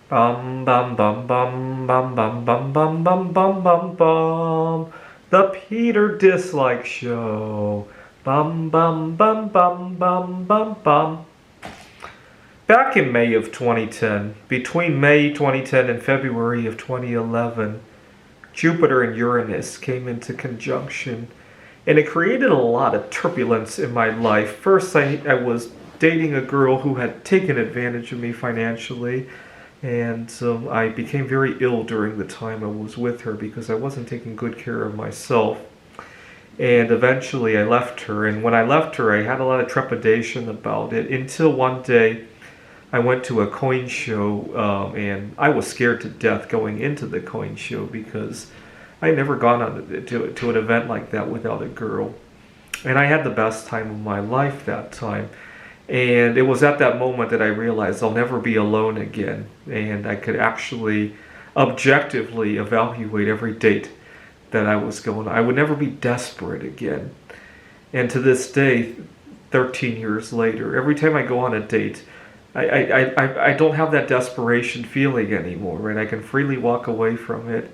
Bum bum bum bum bum bum bum bum bum bum bum bum. The Peter Dislike Show. Bum bum bum bum bum bum bum. Back in May of 2010, between May 2010 and February of 2011, Jupiter and Uranus came into conjunction, and it created a lot of turbulence in my life. First, I was dating a girl who had taken advantage of me financially, and I became very ill during the time I was with her because I wasn't taking good care of myself. And eventually I left her, and when I left her, I had a lot of trepidation about it until one day I went to a coin show, and I was scared to death going into the coin show because I had never gone to an event like that without a girl. And I had the best time of my life that time. And it was at that moment that I realized I'll never be alone again. And I could actually objectively evaluate every date that I was going on. I would never be desperate again. And to this day, 13 years later, every time I go on a date, I don't have that desperation feeling anymore, right? I can freely walk away from it.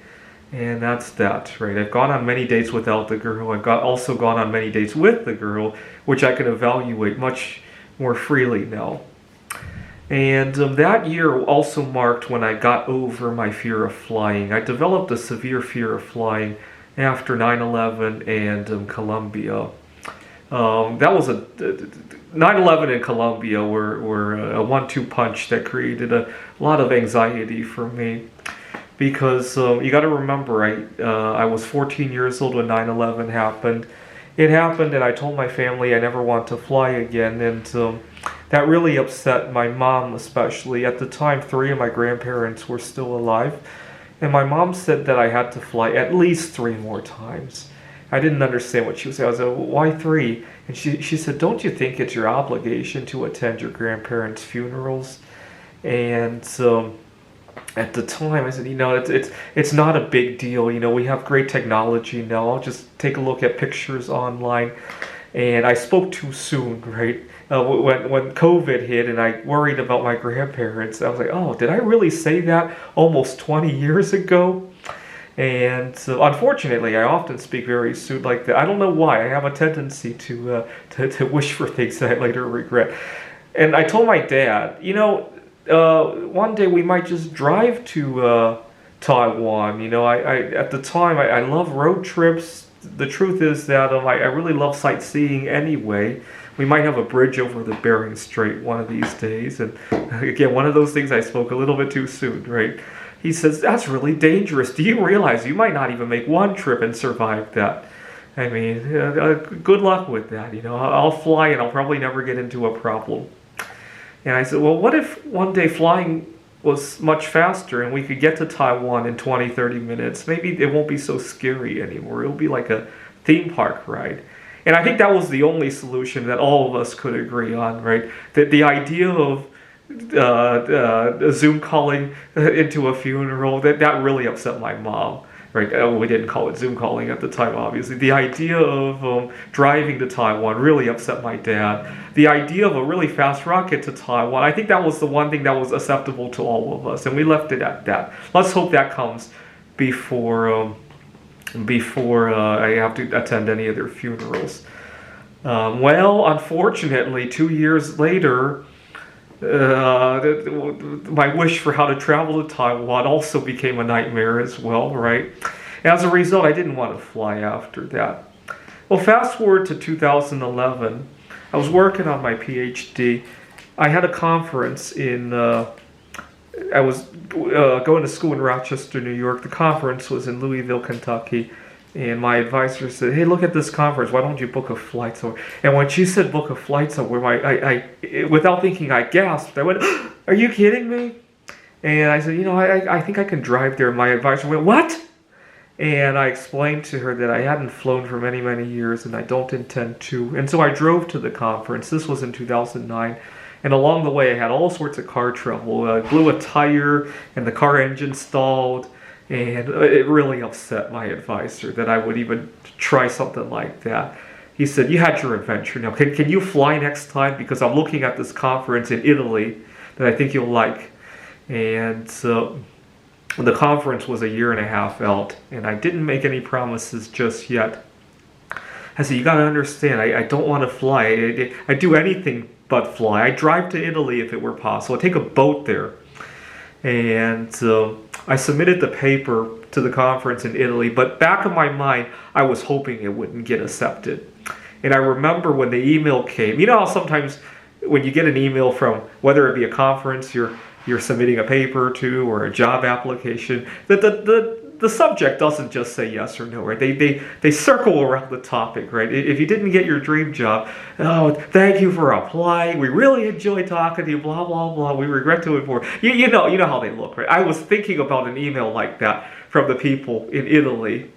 And that's that, right? I've gone on many dates without the girl. Also gone on many dates with the girl, which I can evaluate much more freely now. And that year also marked when I got over my fear of flying. I developed a severe fear of flying after 9/11 and Columbia. That was 9/11 and Columbia were a one-two punch that created a lot of anxiety for me. Because you got to remember, I was 14 years old when 9/11 happened. It happened, and I told my family I never want to fly again, and that really upset my mom especially. At the time, 3 of my grandparents were still alive, and my mom said that I had to fly at least 3 more times. I didn't understand what she was saying. I was like, why 3? And she said, don't you think it's your obligation to attend your grandparents' funerals? And at the time, I said, it's not a big deal. We have great technology now. I'll just take a look at pictures online. And I spoke too soon, right? When COVID hit and I worried about my grandparents, I was like, oh, did I really say that almost 20 years ago? And unfortunately, I often speak very soon like that. I don't know why. I have a tendency to wish for things that I later regret. And I told my dad, one day we might just drive to Taiwan. I at the time I love road trips. The truth is that I really love sightseeing anyway. We might have a bridge over the Bering Strait one of these days. And again, one of those things I spoke a little bit too soon, right? He says, that's really dangerous. Do you realize you might not even make one trip and survive that? I mean, good luck with that. I'll fly and I'll probably never get into a problem. And I said, well, what if one day flying was much faster and we could get to Taiwan in 20, 30 minutes? Maybe it won't be so scary anymore. It'll be like a theme park ride. And I think that was the only solution that all of us could agree on, right? That the idea of Zoom calling into a funeral, that really upset my mom. Right, we didn't call it Zoom calling at the time, obviously. The idea of driving to Taiwan really upset my dad. The idea of a really fast rocket to Taiwan, I think that was the one thing that was acceptable to all of us, and we left it at that. Let's hope that comes before I have to attend any of their funerals. Well, unfortunately, 2 years later, my wish for how to travel to Taiwan also became a nightmare as well, right? As a result, I didn't want to fly after that. Well, fast forward to 2011. I was working on my PhD. I had a conference I was going to school in Rochester, New York. The conference was in Louisville, Kentucky. And my advisor said, hey, look at this conference. Why don't you book a flight somewhere? And when she said book a flight somewhere, I without thinking, I gasped. I went, are you kidding me? And I said, I think I can drive there. My advisor went, what? And I explained to her that I hadn't flown for many, many years and I don't intend to. And so I drove to the conference. This was in 2009. And along the way, I had all sorts of car trouble. I blew a tire and the car engine stalled. And it really upset my advisor that I would even try something like that. He said, you had your adventure now. Can you fly next time? Because I'm looking at this conference in Italy that I think you'll like. And the conference was a year and a half out, and I didn't make any promises just yet. I said, you got to understand, I don't want to fly. I do anything but fly. I drive to Italy if it were possible. I take a boat there. And I submitted the paper to the conference in Italy, but back in my mind, I was hoping it wouldn't get accepted. And I remember when the email came, you know how sometimes when you get an email from, whether it be a conference you're submitting a paper to or a job application, that the subject doesn't just say yes or no, right? They circle around the topic, right? If you didn't get your dream job, oh, thank you for applying. We really enjoyed talking to you, blah, blah, blah. We regret to inform. You know how they look, right? I was thinking about an email like that from the people in Italy,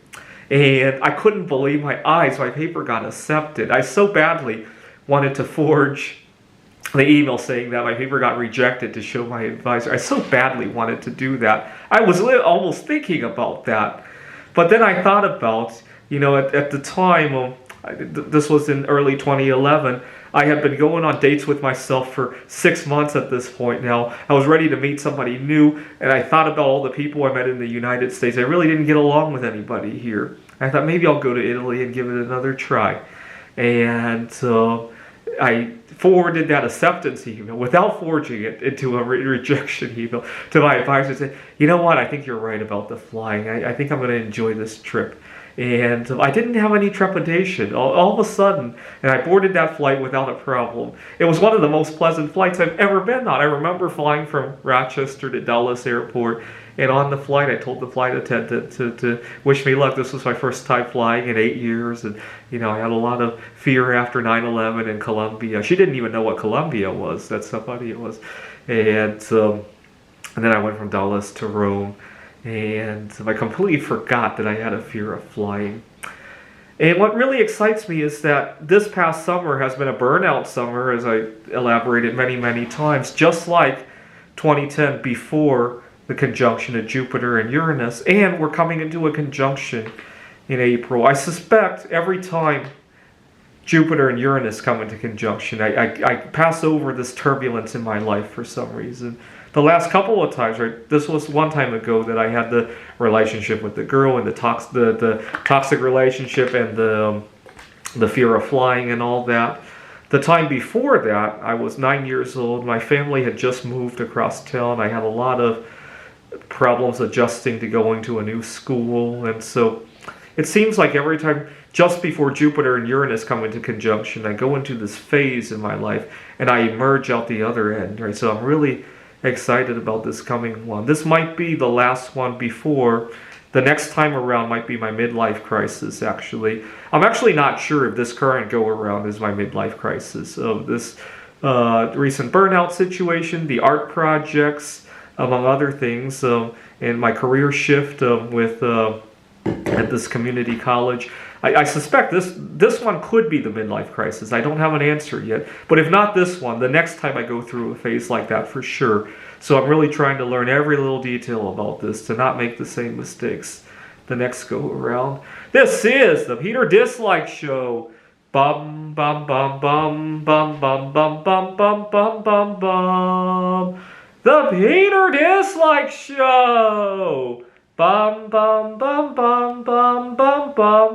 and I couldn't believe my eyes. My paper got accepted. I so badly wanted to forge the email saying that my paper got rejected to show my advisor. I so badly wanted to do that. I was almost thinking about that. But then I thought about, at the time, this was in early 2011, I had been going on dates with myself for 6 months at this point now. I was ready to meet somebody new, and I thought about all the people I met in the United States. I really didn't get along with anybody here. I thought maybe I'll go to Italy and give it another try. And I forwarded that acceptance email without forging it into a rejection email to my advisor and said, you know what, I think you're right about the flying. I think I'm going to enjoy this trip. And I didn't have any trepidation. All of a sudden, and I boarded that flight without a problem. It was one of the most pleasant flights I've ever been on. I remember flying from Rochester to Dulles Airport, and on the flight, I told the flight attendant to wish me luck. This was my first time flying in 8 years, and I had a lot of fear after 9/11 in Colombia. She didn't even know what Colombia was. That's how funny it was. And then I went from Dulles to Rome, and I completely forgot that I had a fear of flying. And what really excites me is that this past summer has been a burnout summer, as I elaborated many, many times, just like 2010 before the conjunction of Jupiter and Uranus, and we're coming into a conjunction in April. I suspect every time Jupiter and Uranus come into conjunction, I pass over this turbulence in my life for some reason. The last couple of times, right? This was one time ago that I had the relationship with the girl and the toxic relationship and the fear of flying and all that. The time before that, I was 9 years old. My family had just moved across town. I had a lot of problems adjusting to going to a new school, and so it seems like every time just before Jupiter and Uranus come into conjunction, I go into this phase in my life and I emerge out the other end, right? So I'm really excited about this coming one. This might be the last one before the next time around. Might be my midlife crisis, actually. I'm actually not sure if this current go around is my midlife crisis. This recent burnout situation, the art projects, among other things, and my career shift at this community college. I suspect this one could be the midlife crisis. I don't have an answer yet. But if not this one, the next time I go through a phase like that for sure. So I'm really trying to learn every little detail about this to not make the same mistakes the next go around. This is the Peter Dislike Show. Bum bum bum bum bum bum bum bum bum bum bum bum. The Peter Dislike Show. Bum bum bum bum bum bum bum.